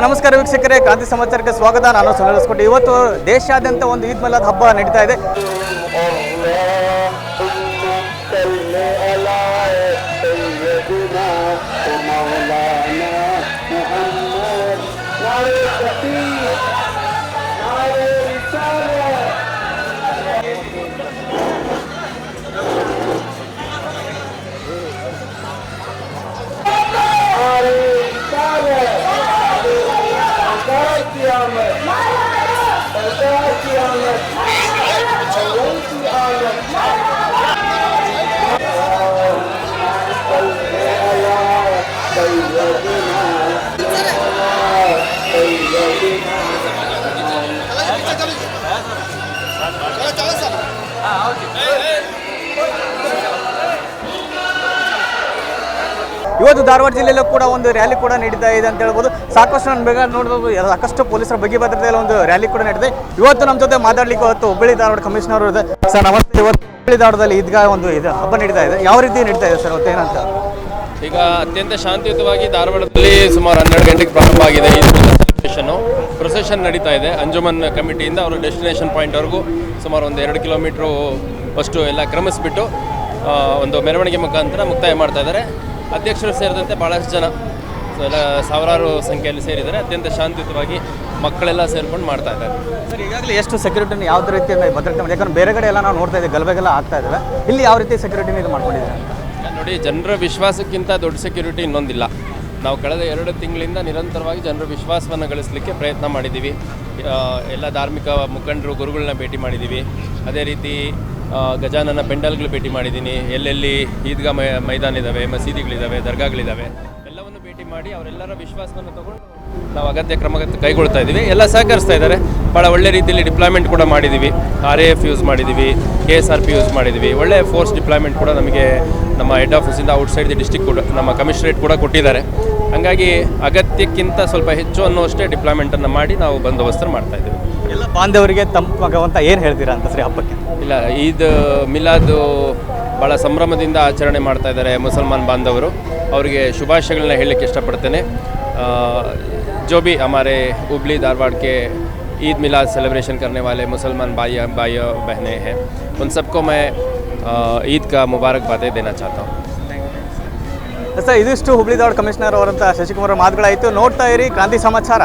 Sir ನಮಸ್ಕಾರ ವೀಕ್ಷಕರೇ, ಕ್ರಾಂತಿ ಸಮಾಚಾರಕ್ಕೆ ಸ್ವಾಗತ. ನಾನು ಸುನೀಲ್. ಇವತ್ತು ದೇಶಾದ್ಯಂತ ಒಂದು ಈದ್ ಮಿಲಾದ್ ಹಬ್ಬ ನಡೀತಾ ಇದೆ. ಇವತ್ತು ಧಾರವಾಡ ಜಿಲ್ಲೆಯಲ್ಲೂ ಕೂಡ ಒಂದು ರ್ಯಾಲಿ ಕೂಡ ನಡೀತಾ ಇದೆ ಅಂತ ಹೇಳ್ಬೋದು. ಸಾಕಷ್ಟು ನಾನು ಬೇಗ ನೋಡ್ಬೋದು, ಸಾಕಷ್ಟು ಪೊಲೀಸರ ಬಗ್ಗೆ ಭದ್ರತೆಯಲ್ಲಿ ಒಂದು ರ್ಯಾಲಿ ಕೂಡ ನಡೀತಿದೆ. ಇವತ್ತು ನಮ್ಮ ಜೊತೆ ಮಾತಾಡ್ಲಿಕ್ಕೆ ಇವತ್ತು ಹುಬ್ಬಳ್ಳಿ ಧಾರವಾಡ ಕಮಿಷನರ್ ಇದೆ. ಸರ್ ನಮಸ್ತೆ. ಇವತ್ತು ಹುಬ್ಬಳ್ಳಿ ಧಾರವಾಡದಲ್ಲಿ ಈದ್ಗಾ ಒಂದು ಇದು ಹಬ್ಬ ನಡೀತಾ ಇದೆ, ಯಾವ ರೀತಿ ನಡೀತಾ ಇದೆ ಸರ್ ಇವತ್ತು ಏನಂತ? ಈಗ ಅತ್ಯಂತ ಶಾಂತಿಯುತವಾಗಿ ಧಾರವಾಡದಲ್ಲಿ ಸುಮಾರು 12 ಗಂಟೆಗೆ ಪ್ರಾರಂಭ ಆಗಿದೆ ಈ ಸೆಲೆಬ್ರೇಷನ್ನು. ಪ್ರೊಸೆಷನ್ ನಡೀತಾ ಇದೆ. ಅಂಜುಮನ್ ಕಮಿಟಿಯಿಂದ ಅವರು ಡೆಸ್ಟಿನೇಷನ್ ಪಾಯಿಂಟ್ವರೆಗೂ ಸುಮಾರು ಒಂದು 2 ಕಿಲೋಮೀಟ್ರು ಅಷ್ಟು ಎಲ್ಲ ಕ್ರಮಿಸಿಬಿಟ್ಟು ಒಂದು ಮೆರವಣಿಗೆ ಮುಖಾಂತರ ಮುಕ್ತಾಯ ಮಾಡ್ತಾ ಇದ್ದಾರೆ. ಅಧ್ಯಕ್ಷರು ಸೇರಿದಂತೆ ಭಾಳಷ್ಟು ಜನ, ಎಲ್ಲ ಸಾವಿರಾರು ಸಂಖ್ಯೆಯಲ್ಲಿ ಸೇರಿದ್ದಾರೆ. ಅತ್ಯಂತ ಶಾಂತಿಯುತವಾಗಿ ಮಕ್ಕಳೆಲ್ಲ ಸೇರ್ಕೊಂಡು ಮಾಡ್ತಾ ಇದ್ದಾರೆ. ಸರ್ ಈಗಾಗಲೇ ಎಷ್ಟು ಸೆಕ್ಯೂರಿಟಿನ ಯಾವುದೇ ರೀತಿಯಿಂದ ಭದ್ರತೆ ಮಾಡಿ, ಯಾಕಂದ್ರೆ ಬೇರೆ ಕಡೆ ಎಲ್ಲ ನಾವು ನೋಡ್ತಾ ಇದ್ದೀವಿ ಗಲಭೆಗೆಲ್ಲ ಆಗ್ತಾ ಇದ್ದಾವೆ, ಇಲ್ಲಿ ಯಾವ ರೀತಿ ಸೆಕ್ಯೂರಿಟಿನ ಇದು ಮಾಡ್ಕೊಂಡಿದ್ದಾರೆ ಅಂತ? ನೋಡಿ, ಜನರ ವಿಶ್ವಾಸಕ್ಕಿಂತ ದೊಡ್ಡ ಸೆಕ್ಯೂರಿಟಿ ಇನ್ನೊಂದಿಲ್ಲ. ನಾವು ಕಳೆದ 2 ತಿಂಗಳಿಂದ ನಿರಂತರವಾಗಿ ಜನರ ವಿಶ್ವಾಸವನ್ನು ಗಳಿಸಲಿಕ್ಕೆ ಪ್ರಯತ್ನ ಮಾಡಿದ್ದೀವಿ. ಎಲ್ಲ ಧಾರ್ಮಿಕ ಮುಖಂಡರು, ಗುರುಗಳನ್ನ ಭೇಟಿ ಮಾಡಿದ್ದೀವಿ. ಅದೇ ರೀತಿ ಗಜಾನನ ಪೆಂಡಲ್ಗಳು ಭೇಟಿ ಮಾಡಿದ್ದೀನಿ. ಎಲ್ಲೆಲ್ಲಿ ಈದ್ಗಾ ಮೈದಾನ ಇದ್ದಾವೆ, ಮಸೀದಿಗಳಿದ್ದಾವೆ, ದರ್ಗಾಗಳಿದ್ದಾವೆ, ಎಲ್ಲವನ್ನು ಭೇಟಿ ಮಾಡಿ ಅವರೆಲ್ಲರ ವಿಶ್ವಾಸವನ್ನು ತಗೊಂಡು ನಾವು ಅಗತ್ಯ ಕ್ರಮ ಕೈಗೊಳ್ತಾ ಇದ್ದೀವಿ. ಎಲ್ಲ ಸಹಕರಿಸ್ತಾ ಇದ್ದಾರೆ. ಭಾಳ ಒಳ್ಳೆ ರೀತಿಯಲ್ಲಿ ಡಿಪ್ಲಾಯ್ಮೆಂಟ್ ಕೂಡ ಮಾಡಿದ್ದೀವಿ. RAF ಯೂಸ್ ಮಾಡಿದ್ದೀವಿ, KSRP ಯೂಸ್ ಮಾಡಿದ್ದೀವಿ. ಒಳ್ಳೆ ಫೋರ್ಸ್ ಡಿಪ್ಲಾಯ್ಮೆಂಟ್ ಕೂಡ ನಮಗೆ ನಮ್ಮ ಹೆಡ್ ಆಫೀಸಿಂದ ಔಟ್ಸೈಡ್ ದಿ ಡಿಸ್ಟಿಕ್ ಕೂಡ ನಮ್ಮ ಕಮಿಷನರೇಟ್ ಕೂಡ ಕೊಟ್ಟಿದ್ದಾರೆ. ಹಾಗಾಗಿ ಅಗತ್ಯಕ್ಕಿಂತ ಸ್ವಲ್ಪ ಹೆಚ್ಚು ಅನ್ನೋಷ್ಟೇ ಡಿಪ್ಲಾಯ್ಮೆಂಟನ್ನು ಮಾಡಿ ನಾವು ಬಂದೋಬಸ್ತನ್ನು ಮಾಡ್ತಾ ಇದ್ದೀವಿ. ಎಲ್ಲ ಬಾಂಧವರಿಗೆ ತಂಪಾಗುವಂತ ಏನು ಹೇಳ್ತೀರಾ ಅಂತ ಸರಿ ಹಬ್ಬಕ್ಕೆ? ಇಲ್ಲ, ಈದ್ ಮಿಲಾದ್ ಭಾಳ ಸಂಭ್ರಮದಿಂದ ಆಚರಣೆ ಮಾಡ್ತಾ ಇದ್ದಾರೆ ಮುಸಲ್ಮಾನ್ ಬಾಂಧವರು. ಅವರಿಗೆ ಶುಭಾಶಯಗಳನ್ನ ಹೇಳಲಿಕ್ಕೆ ಇಷ್ಟಪಡ್ತೇನೆ. जो भी हमारे हुबली धारवाड़ के ईद मिलाद सेलिब्रेशन करने वाले मुसलमान भाई बहनें हैं, उन सबको मैं ईद का मुबारकबाद देना चाहता हूँ. ಸರ್ ಇದಿಷ್ಟು ಹುಬ್ಬಳ್ಳಿ ಧಾರವಾಡ ಕಮಿಷನರ್ ಅವರಂತ ಶಶಿಕುಮಾರ್ ಮಾತುಗಳಾಯಿತು. ನೋಡ್ತಾ ಇರಿ ಕ್ರಾಂತಿ ಸಮಾಚಾರ.